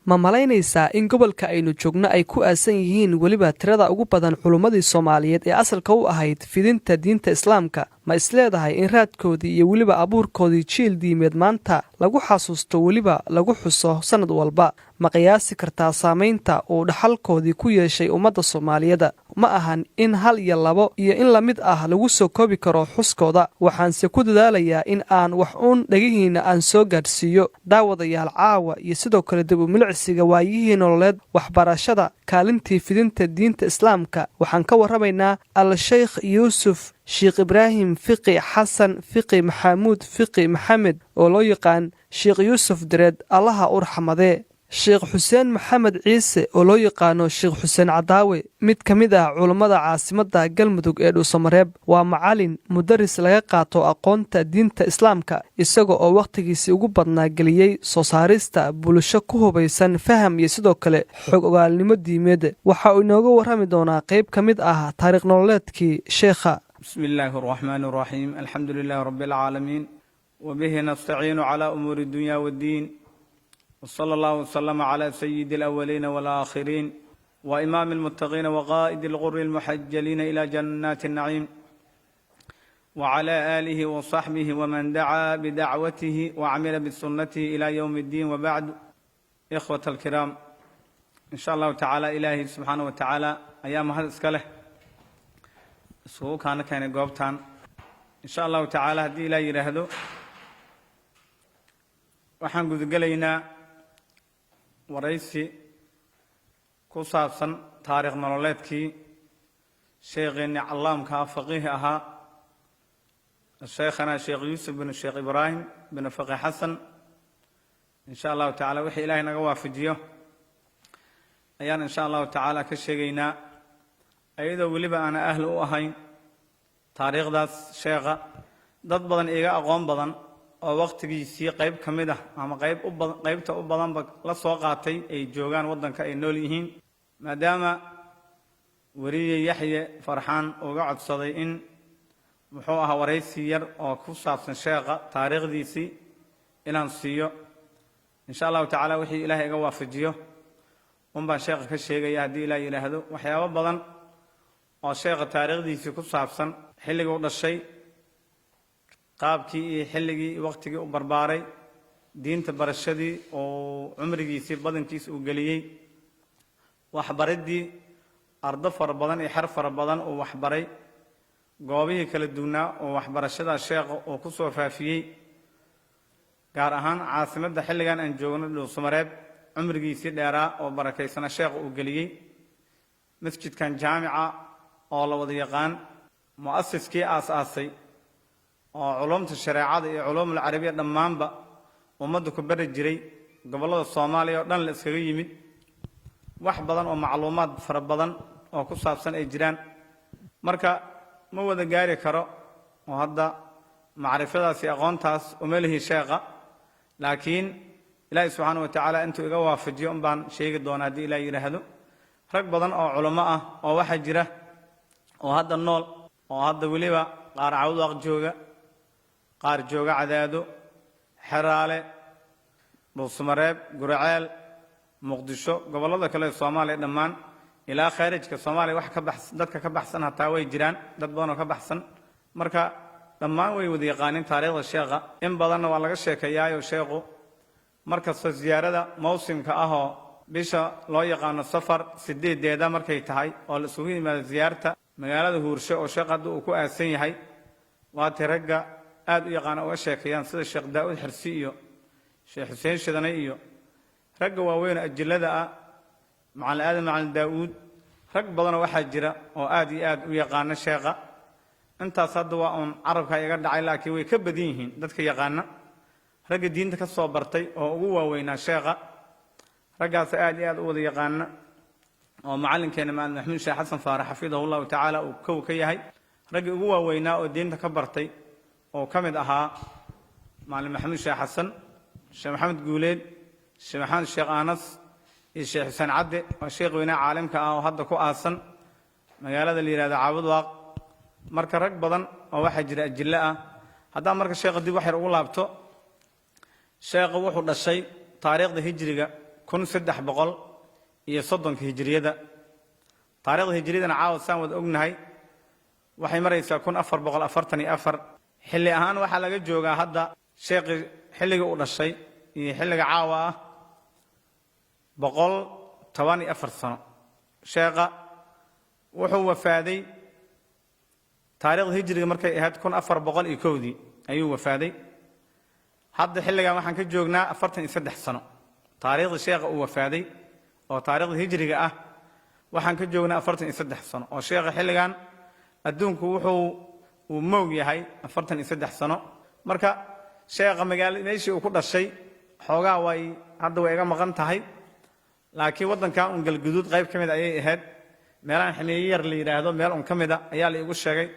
ma malaynaysaa in gobolka aynu joogno ay ku aasan yihiin weliba tirada ugu badan culummadii Soomaaliyeed ee asalka u ahayd fidinta diinta Islaamka ma isleedahay in raadkoodii iyo weliba abuurkoodii jiil diimeed maanta lagu xasuusto weliba lagu xuso sanad walba ma qiyaasi kartaa saameynta uu dhaxalkoodii ku yeeshay ummadda Soomaaliyeed ma ahan in hal iyo labo iyo in la mid ah lagu soo koobi karo xuskooda waxaanse ku dadaalayaa in aan wax uun dhagihiina aan soo gaadhsiiyo daawadayaal caawa iyo sidoo kale dib u milicsiga waayihii nololeed waxbarashada kaalintii fidinta diinta Islaamka waxaan ka warramaynaa al-Sheikh Yuusuf Sheikh Ibraahim Fiqi Xasan Fiqi Maxamuud Fiqi Maxamed oo loo yaqaan Sheikh Yuusuf Direed Allaha u raxmadee Sheikh Xuseen Maxamed Ciise oo loo yaqaano Sheikh Xuseen Cadaawe mid ka mid ah culimada caasimadda Galmudug ee Dhuusamareeb waa macallin mudaris laga qaato aqoonta diinta Islaamka isaga oo waqtigiisii ugu badnaa geliyay soo saarista bulsho ku hubaysan faham iyo sidoo kale xog ogaalnimo diimeed waxa uu inooga warrami doonaa qayb ka mid ah taariikh nololeedkii sheekha بسم الله الرحمن الرحيم الحمد لله رب العالمين وبه نستعين على أمور الدنيا والدين وصلى الله وسلم على سيد الأولين والآخرين وإمام المتقين وقائد الغر المحجلين إلى جنات النعيم وعلى آله وصحبه ومن دعا بدعوته وعمل بسنته إلى يوم الدين وبعد إخوة الكرام إن شاء الله تعالى إلهي سبحانه وتعالى أيام هذا اسكاله سوق كان قوبتان إن شاء الله تعالى هدي إلى يرهدو waxaan gudagalaynaa waraysi ku saabsan taariikh nololeedkii sheekheennii callaamka faqiih ahaa sheekhana sheekh yuusuf bin sheekh ibraahim bin faqi xasan insha allahu tacaala wixii ilaahay naga waafajiyo ayaan insha allahu tacaala ka sheegaynaa ayadoo weliba aana ahli u ahayn taariikhdaas sheekha dad badan iga aqoon badan oo waqtigiisii qayb ka mid ah ama qaybta u badanba la soo qaatay ay joogaan waddanka ay nool yihiin maadaama wariye yaxye farxaan uga codsaday in muxuu ahaa waraysi yar oo ku saabsan sheekha taariikhdiisii inaan siiyo insha allahu tacaala wixii ilaahay iga waafajiyo unbaan sheekha ka sheegaya haddii ilaah yidhaahdo waxyaabo badan oo sheekha taariikhdiisii ku saabsan xilligii u dhashay qaabkii iyo xilligii waqtigii u barbaaray diinta barashadii oo cumrigiisii badankiisa uu geliyey waxbaridii ardo fara badan iyo xer fara badan uu waxbaray goobihii kala duwnaa oo waxbarashada sheekha uu ku soo faafiyey gaar ahaan caasimadda xilligan aan joogno Dhuusamareeb cumrigiisii dheeraa oo barakaysana sheekha uu geliyey masjidkan jaamica oo la wada yaqaan mu'assiskii aasaasay oo culumta shareecada iyo culumul carabiya dhammaanba ummadda ku bari jiray gobollada Soomaaliya oo dhan la iskaga yimid wax badan oo macluumaad fara badan oo ku saabsan ay jiraan marka ma wada gaari karo oo hadda macrifadaas iyo aqoontaas uma lihi sheekha laakiin ilaahay subxaanahu wa tacaala intuu iga waafajiyo un baan sheegi doonaa haddii ilaahay yidhaahdo rag badan oo culamo ah oo waxaa jira oo hadda nool oo hadda weliba qaar cawdaq jooga qaar jooga Cadaado Xeraale Dhuusamareeb Guraceel Muqdisho gobollada kale ee Soomaaliya dhammaan ilaa khaarijka Soomaaliya wax ka baxsan dadka ka baxsan hataa way jiraan dad badan oo ka baxsan marka dhammaan way wada yaqaaniin taariikhda sheekha in badanna waa laga sheekeeyaayo sheekhu markasta ziyaarada mawsimka ah oo bisha loo yaqaano safar 8deeda markay tahay oo la isugu yimaado ziyaarta magaalada Huursho oo sheekh hadda uu ku aasan yahay waa tiragga aad u yaqaan oo sheekayaan sida Sheekh Daawud Xirsi iyo Sheekh Xuseen Shidane iyo ragga waaweyn ajillada ah macallin Aadan macallin Daawud rag badan waxa jira oo aad iyo aad u yaqaan sheekha intaas hadda waa on carabka iga dhacay laakiin way ka badan yihiin dadka yaqaana ragga diinta ka soo bartay oo ugu waaweynaa sheekha raggaas aad iyo aad u wada yaqaana oo macallinkeena Maxamed Sheekh Xasan Faarax xafidahullahu tacaala uu kow ka yahay ragga ugu waaweynaa oo diinta ka bartay oo kamid ahaa macallin Maxamed Sheekh Xasan Sheekh Maxamed Guuleed Sheekh Maxamed Sheekh Anas iyo Sheekh Xuseen Cadde oo sheekh weynaa caalimka ah oo hadda ku aasan magaalada la yiraahdo Caabudwaaq marka rag badan oo waxa jira ajilla ah hadda marka sheekh dib wax yar ugu laabto sheekhu wuxuu dhashay taariikhda hijriga kun saddex boqol iyo soddonka hijriyada. taariikhda hijriyadana caawa saan wada ognahay waxay maraysaa 1444. xilli ahaan waxaa laga joogaa hadda sheekhi xilliga uu dhashay iyo xilliga caawa ah 114 sano. sheekha wuxuu wafaaday taariikhda hijriga markay ahayd 1401 ayuu wafaaday. hadda xilligan waxaan ka joognaa 43 sano. taariikhda sheekha uu wafaaday oo taariikhda hijriga ah waxaan ka joognaa 43 sano oo sheekha xilligan adduunku uu moog yahay 43 sano. marka sheekha magaalada meeshii uu ku dhashay xoogaa hadda way iga maqan tahay, laakiin waddankan un galguduud qayb ka mid ayay ahayd. meelahan ximiye yar la yidhaahdo meel un ka mid a ayaa la igu sheegay,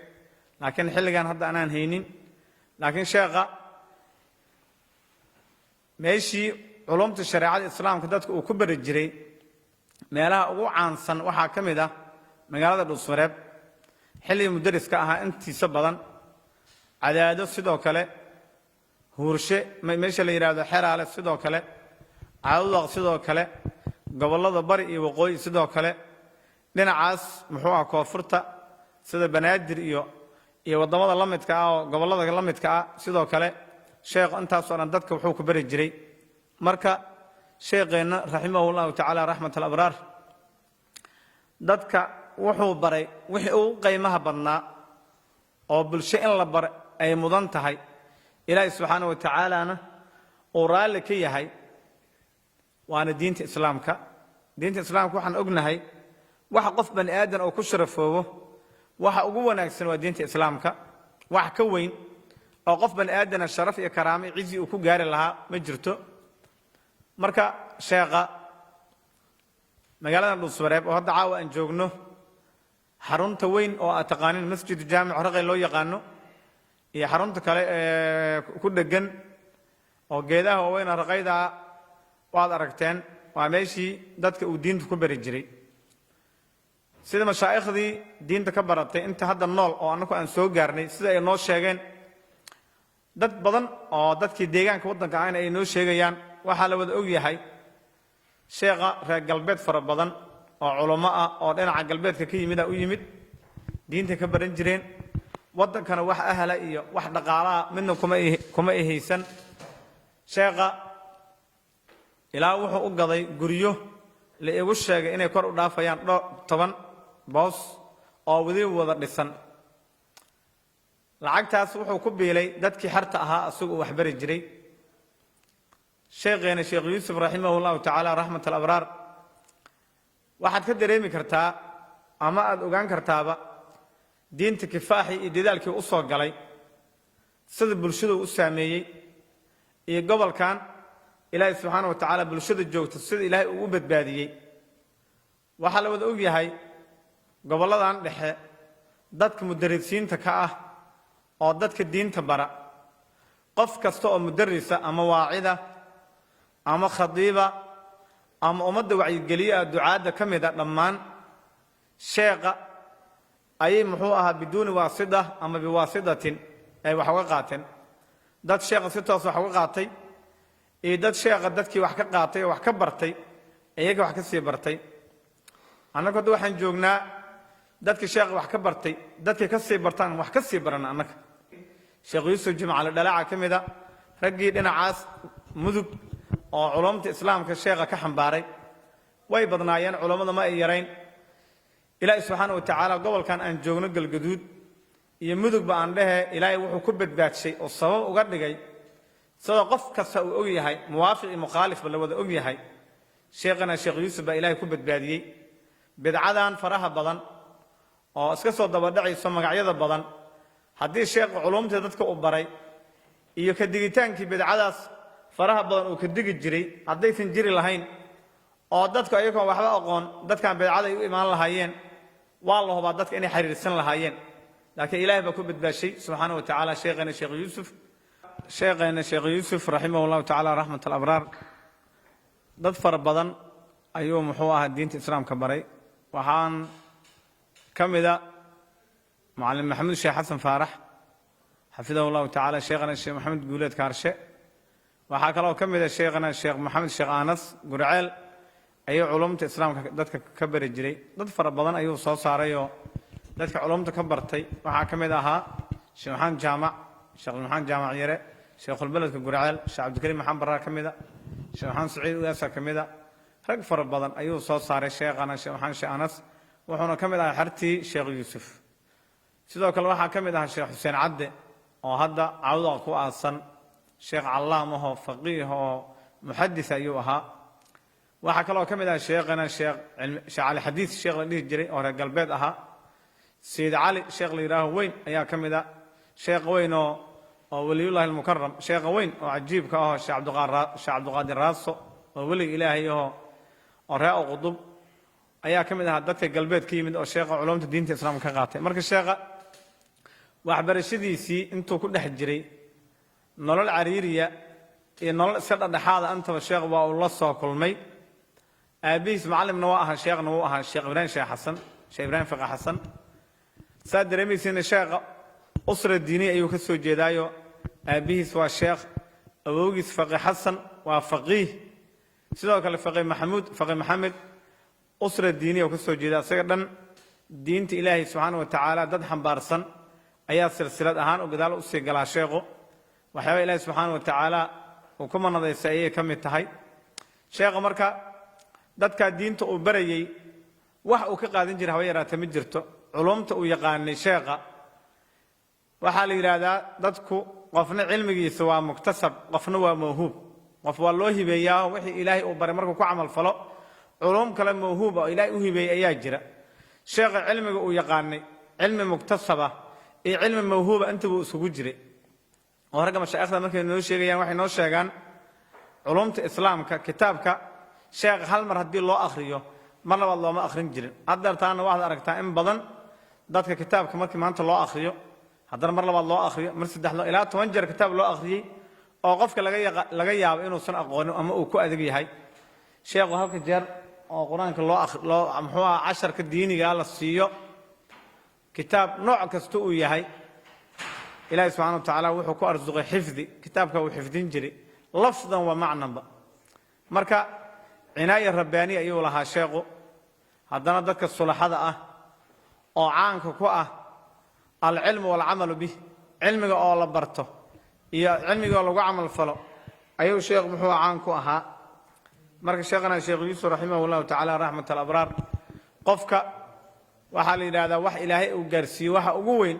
laakiin xilligan hadda anaan haynin. laakiin sheekha meeshii culumta shareecada islaamka dadka uu ku bari jiray meelaha ugu caansan waxaa ka mid ah magaalada Dhuusmareeb xilliga mudariska ahaa intiisa badan, Cadaado sidoo kale, Huurshe meesha la yiraahdo Xeraale sidoo kale, Caawdaq sidoo kale, gobollada bari iyo waqooyi sidoo kale, dhinacaas muxuu ah koonfurta sida Banaadir iyo wadamada la midka ah oo gobollada la midka ah sidoo kale. sheekh intaas oo dhan dadka wuxuu ku bari jiray. marka sheekheena raximahullahu ta'ala rahmatul abraar dadka wuxuu baray wixii uu qiimaha badnaa oo bulsho in la bar ay mudan tahay. ilaahay subxaanahu wa ta'ala uu raalli ka yahay waana diinta islaamka. diinta islaamka waxaan ognahay waxa qof bani aadan oo ku sharafoobo waxa ugu wanaagsan waa diinta islaamka. wax ka weyn oo qof bani aadan sharaf iyo karaamo iyo cizi uu ku gaari lahaa ma jirto. marka sheekha magaalada Dhuusmareeb oo hadda caawa aan joogno xarunta weyn oo aad taqaanin masjid jaamic Raqay loo yaqaano iyo xarunta kale ee ku dhagan oo geedaha weyn Raqayda waad aragteen waa meeshii dadka uu diinta ku bari jiray. sida mashaaikhdii diinta ka baratay inta hadda nool oo anagu aan soo gaarnay sida ay noo sheegeen dad badan oo dadkii deegaanka waddanka ahna ay noo sheegayaan waxaa la wada og yahay sheekha reer galbeed fara badan oo culamo ah oo dhinaca galbeedka ka yimid u yimid diinta ka baran jireen. waddankana wax ahla iyo wax dhaqaalaha midna kuma haysan. sheekha ilaa wuxuu u gaday guryo la igu sheegay inay kor u dhaafayaan 10 boos oo wada dhisan. lacagtaas wuxuu ku biilay dadkii xarta ahaa asagoo wax bari jiray. sheekheena sheekh yuusuf raximahullahu ta'ala rahmatul abraar waxaad ka dareemi kartaa ama aad ogaan kartaaba diinta kifaaxi iyo dadaalkii u soo galay sida bulshada u saameeyay iyo gobolkan ilaahay subxaanahu wa ta'ala bulshada joogta sida ilaahay uu u badbaadiyay. waxaa la wada og yahay gobolladan dhexe dadka mudarrisiinta ka ah oo dadka diinta bara qof kasta oo mudarrisa ama waacida ama khadiiba ama ummadda wacyigeliya ducaada ka mid ah dhammaan sheekha ayay muxuu ahaa biduuni waasida ama biwaasidatin ay wax uga qaateen. dad sheekha si toos wax uga qaatay iyo dad sheekha dadkii wax ka qaatay oo wax ka bartay iyaga wax ka sii bartay. annagu hadda waxaan joognaa dadkii sheekha wax ka bartay dadkii ka sii bartaan wax ka sii baran. annaga sheekh yuusuf jimcaale dhalaaca ka mid a raggii dhinacaas mudug oo culumta islaamka sheekha ka xambaaray way badnaayeen. culammada ma ay yarayn. ilaahay subxaanahu wa ta'ala gobolkan aan joogno galgaduud iyo mudugba aan dhehe ilaahay wuxuu ku badbaadshay oo sabab uga dhigay sida qof kasta uu og yahay muwaafiq iyo mukhaalif la wada og yahay. sheekhana sheekh yuusuf baa ilaahay ku badbaadiyey bidcadan faraha badan oo iska soo daba dhacayso magacyada badan. haddii sheekh culumta dadka u baray iyo ka digitaankii bidcadaas faraha badan uu ka digi jiray haddaysan jiri lahayn oo dadku ayagoon waxba aqoon dadkan bidcada ay u imaan lahaayeen waa la hubaa dadka inay xiriirsan lahaayeen. laakiin ilaahay baa ku badbaashay subxaanahu wa ta'ala sheekheena sheekh yuusuf raximahullahu ta'ala rahmatul abraar dad fara badan ayuu muxuu ahaa diinta islaamka baray. waxaan ka mid a معلم محمد الشيخ حسن فارح حفظه الله تعالى. شيخنا الشيخ محمد قولت كارشة waxaa kaloo ka mid ah sheekhana sheekh maxamed sheekh anas gurceel ayuu culumta islaamka dadka ka bari jiray dad fara badan ayuu soo saarayoo dadka culumta ka bartay waxaa ka mid ahaa sheekh maxamed jaamac yare sheekhulbeledka gurceel sheekh cabdikariim maxamed barraa ka mid a sheekh maxamed saciid uyaasa ka mid a rag fara badan ayuu soo saaray sheekhana sheekh maxamed sheekh anas wuxuuna ka mid ahaa xertii sheekh yuusuf sidoo kale waxaa ka mid ahaa sheekh xuseen cadde oo hadda cawda ku aasan sheekh callaam ahoo faqiih oo muxadis ayuu ahaa waxaa kaloo ka mid ahaa sheekhana sheekh cali xadiis sheekh la dhihi jiray oo reer galbeed ahaa sayid cali sheekh la yidhaaho weyn ayaa ka mid a sheekh weyn oo waliyullahi almukaram sheekha weyn oo cajiibka ahoo sheekh cabdiqaadir raaso oo weliga ilaahay ahoo oo ree o qudub ayaa ka mid ahaa dadka galbeed ka yimid oo sheekha culumta diinta islaamka ka qaatay marka sheekha waxbarashadiisii intuu ku dhex jiray nolol cariiriya iyo nolol iska dhadhexaada antaba sheekh waa uu la soo kulmay aabihiis macallimna waa ahaa sheekhna wuu ahaa sheekh ibraahim fiqi xasan saa dareemaysiina sheekha usra diiniya ayuu ka soo jeedaayo aabihiis waa sheekh awowgiis faqi xasan waa faqiih sidoo kale faqi maxamed usra diiniya uu ka soo jeeda isaga dhan diinta ilaahay subxaana wa tacaala dad xambaarsan ayaa silsilad ahaan u gadaal u sii galaa sheekhu waxyaaba ilaahay subxaana wa tacaala uu ku manadaysay ayay ka mid tahay sheekha marka dadkaa diinta uu barayey wax uu ka qaadan jira haba yaraata ma jirto culumta uu yaqaanay sheekha waxaa la yidhaahdaa dadku qofna cilmigiisa waa muktasab qofna waa mawhuub qof waa loo hibeeyaa wixii ilaahay uu baray markuu ku camal falo culum kale mawhuuba oo ilaahay u hibeeyey ayaa jira sheekha cilmiga uu yaqaanay cilmi muktasaba iyo cilmi mawhuuba intabuu isugu jiray oo ragga mashaayikhda markay noo sheegayaan waxay noo sheegaan culumta islaamka kitaabka sheekh hal mar haddii loo akhriyo mar labaad looma akhrin jirin haddeertaana waxaad aragtaa in badan dadka kitaabka markii maanta loo akhriyo haddana mar labaad loo akhriyo mar saddexdo ilaa 10 jeer kitaab loo akhriyey oo qofka laga yaabo inuusan aqoonin ama uu ku adag yahay sheekhu halka jeer oo quraanka loo muxuu ahaa casharka diiniga la siiyo kitaab nooc kasta uu yahay ilaahay subxaana wa tacaala wuxuu ku arsuqay xifdi kitaabka uu xifdin jiray lafdan wa macnanba marka cinaaya rabbaani ayuu lahaa sheekhu haddana dadka sulaxada ah oo caanka ku ah alcilmu walcamalu bih cilmiga oo la barto iyo cilmiga oo lagu camal falo ayuu sheekh muxuu caan ku ahaa marka sheekhana sheekh yuusuf raximahu llahu tacaala raxmat alabraar qofka waxaa la yidhaahdaa wax ilaahay uu gaarsiiyo waxa ugu weyn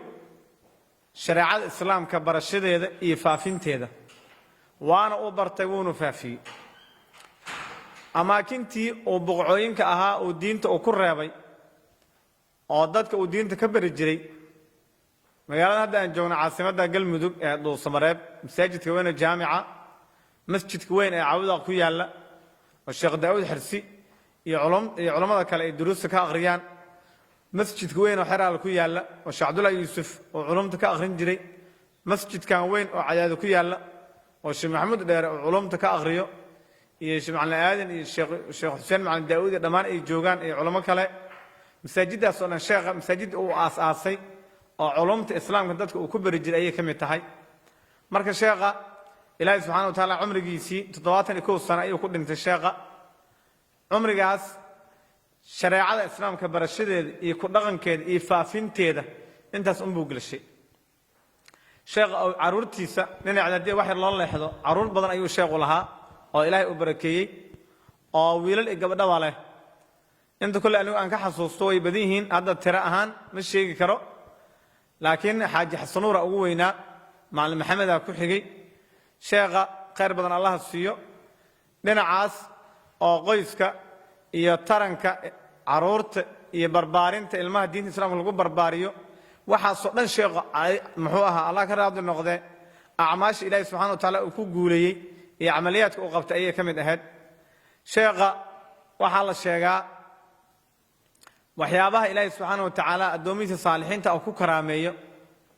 shareecada islaamka barashadeeda iyo faafinteeda waana uu bartay wuuna faafiyey amaakintii uu boqocooyinka ahaa uu diinta uu ku reebay oo dadka uu diinta ka bari jiray magaalada hadda aan joogno caasimadda galmudug ee dhuusamareeb masaajidka weyn ee jaamica masjidka weyn ee cawda ku yaalla oo sheekh daawud xirsi iyo culamada kale ay duruusta ka akhriyaan masjidka weyn oo xeraal ku yaalla oo sheekh cabdullaahi yuusuf oo culumta ka akhrin jiray masjidkan weyn oo cayaado ku yaalla oo sheekh maxamuud dheere oo culumta ka akhriyo iyo sheekh macalin aadan iyo sheekh xuseen macalin daawud iyo dhammaan ay joogaan iyo culamo kale masaajidaas oo dhan sheekha masaajid uu aasaasay oo culumta islaamka dadka uu ku bari jiray ayay ka mid tahay marka sheekha ilaahay subxaana wa tacaala cumrigiisii 71 sano ayuu ku dhintay sheekha cumrigaas shareecada islaamka barashadeeda iyo ku dhaqankeeda iyo faafinteeda intaas unbuu gelishay sheekha caruurtiisa dhinaceeda haddii wax yar loo leexdo caruur badan ayuu sheekhu lahaa oo ilaahay u barakeeyey oo wiilal iyo gabdhaba leh inta kale anigu aan ka xasuusto way badan yihiin hadda tiro ahaan ma sheegi karo laakiin xaaji xasanuura ugu weynaa macallin maxamedaa ku xigay sheekha khayr badan allaha siiyo dhinacaas oo qoyska iyo taranka caruurta iyo barbaarinta ilmaha diinta islaamka lagu barbaariyo waxaasoo dhan sheekhu muxuu ahaa allah ka raadi noqdee acmaasha ilaahay subxana wa tacaala uu ku guuleeyey iyo camaliyaadka uu qabtay ayay ka mid ahayd sheekha waxaa la sheegaa waxyaabaha ilaahay subxaana wa tacaala addoomihiisa saalixiinta uu ku karaameeyo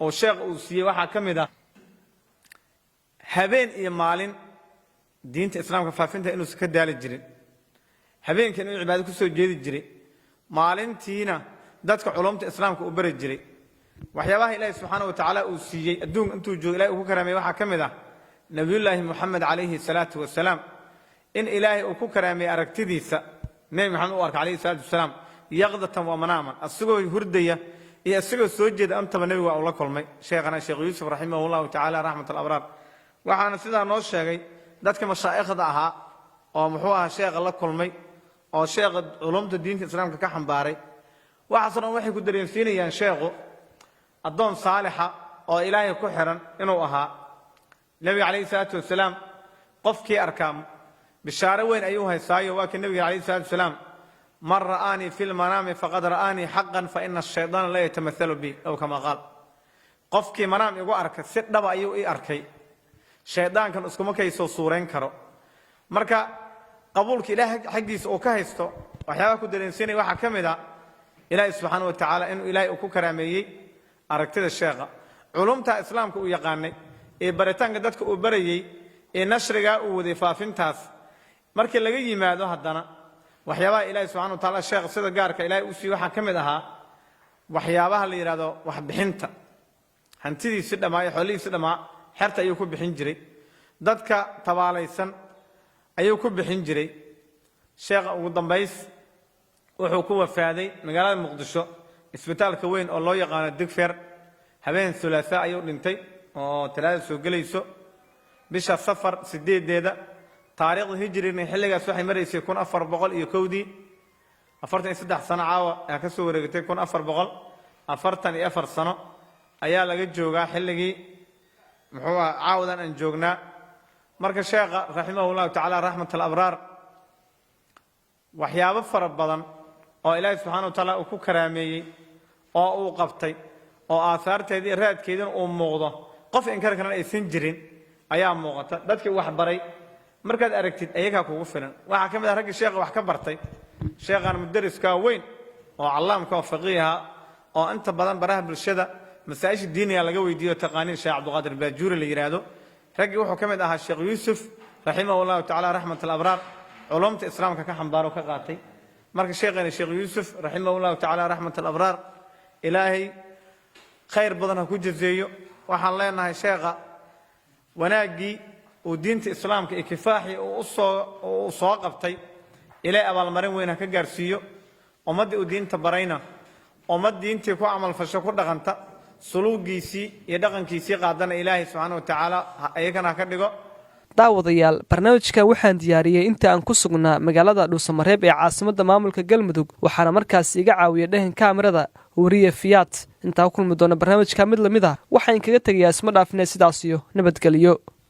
oo sheekh uu siiyey waxaa ka mid ah habeen iyo maalin diinta islaamka faafinta inuusan ka daali jirin habeenkan inuu cibaado ku soo jeedi jiray maalintiina dadka culumta islaamka uu bari jiray waxyaabaha ilaahay subxaana wa tacaala uu siiyey adduunka intuu joogo ilahay uu ku karaameeyey waxaa ka mid ah nabiyullaahi moxamed calayhi salaatu wasalaam in ilaahay uu ku karaamay aragtidiisa nebi maxamed u arkay calayhi salaatu wasalaam yaqdatan wa manaaman asagoo hurdaya iyo asagoo soo jeeda antaba nebiga waa uu la kulmay sheekhana sheekh yuusuf raximahullahu tacaala raxmat alabraar waxaana sidaa noo sheegay dadka mashaa'ikhda ahaa oo muxuu ahaa sheekha la kulmay oo sheekha culumta diinta islaamka ka xambaaray waxaasoo dhan waxay ku dareensiinayaan sheekhu addoon saalixa oo ilaahay ku xiran inuu ahaa nebiga calayhi salaatu wasalaam qofkii arkaa bishaaro weyn ayuu haysaayo waa kii nebiga calayhi salaatu wasalaam man ra'aanii fi lmanaami faqad ra'aanii xaqan fa ina ashaydaana la yatamahalu bi ow kama qaal qofkii manaam igu arkay si dhaba ayuu ii arkay shaydaankan iskuma kaysoo suurayn karo marka qabuulka ilaahay xaggiisa uu ka haysto waxyaabaha ku dareensiinaya waxaa ka mid a ilaahay subxaana wa tacaala inuu ilaahay uu ku karaameeyey aragtida sheekha culumta islaamka uu yaqaanay ee baritaanka dadka uu barayey ee nashrigaa uu waday faafintaas markii laga yimaado haddana waxyaabaha ilaahay subxana wa tacaala sheekha sida gaarka ilaahay uu siiyey waxaa ka mid ahaa waxyaabaha la yidhahdo waxbixinta hantidiisi dhammaa iyo xoolihiisi dhammaa xerta ayuu ku bixin jiray dadka tabaalaysan ayuu ku bixin jiray sheekha ugu dambays wuxuu ku wafaaday magaalada muqdisho isbitaalka weyn oo loo yaqaano digfer habeen thulaatha ayuu dhintay oo talaada soo gelayso bisha safar 8deeda taariikhda hijriga xilligaas waxay maraysay 1401 43 sano caawa ayaa ka soo wareegtay 1444 sano ayaa laga joogaa xilligii muxuu caawadan aan joognaa marka sheekha raximahullahu tacaala raxmat alabraar waxyaabo fara badan oo ilaahay subxaana wa tacaala uu ku karaameeyey oo uu qabtay oo aahaarteedii iyo raadkeedina uu muuqdo qof inkar karana aysan jirin ayaa muuqata dadkii wax baray markaad aragtid ayagaa kugu filan waxaa ka mid ah raggii sheekha wax ka bartay sheekhan mudariska weyn oo callaamka oo faqiiha oo inta badan baraha bulshada masaa'isha diiniga laga weydiiyo taqaaniin sheekh cabdiqaadir baajuuri la yiraahdo raggii wuxuu ka mid ahaa sheekh yuusuf raximahullahu tacaala raxmat alabraar culumta islaamka ka xambaaro ka qaatay marka sheekhana sheekh yuusuf raximahullahu tacaala raxmat alabraar ilaahay khayr badan ha ku jazeeyo waxaan leenahay sheekha wanaaggii uu diinta islaamka iyo kifaaxii uu soo qabtay ilaahay abaalmarin weyn ha ka gaarsiiyo ummaddii uu diinta barayna ummad diintii ku camalfasho ku dhaqanta suluugiisii iyo dhaqankiisii qaadana ilaahay subxaana wa tacaala ayagana ha ka dhigo daawadayaal barnaamijkan waxaan diyaariyey inta aan ku sugnaa magaalada dhuusamareeb ee caasimadda maamulka galmudug waxaana markaas iga caawiya dhahan kaamirada wariye fiyaad intaa ku kulmi doona barnaamijka mid lamid ah waxaan kaga tegayaa isma dhaafine sidaas iyo nabadgelyo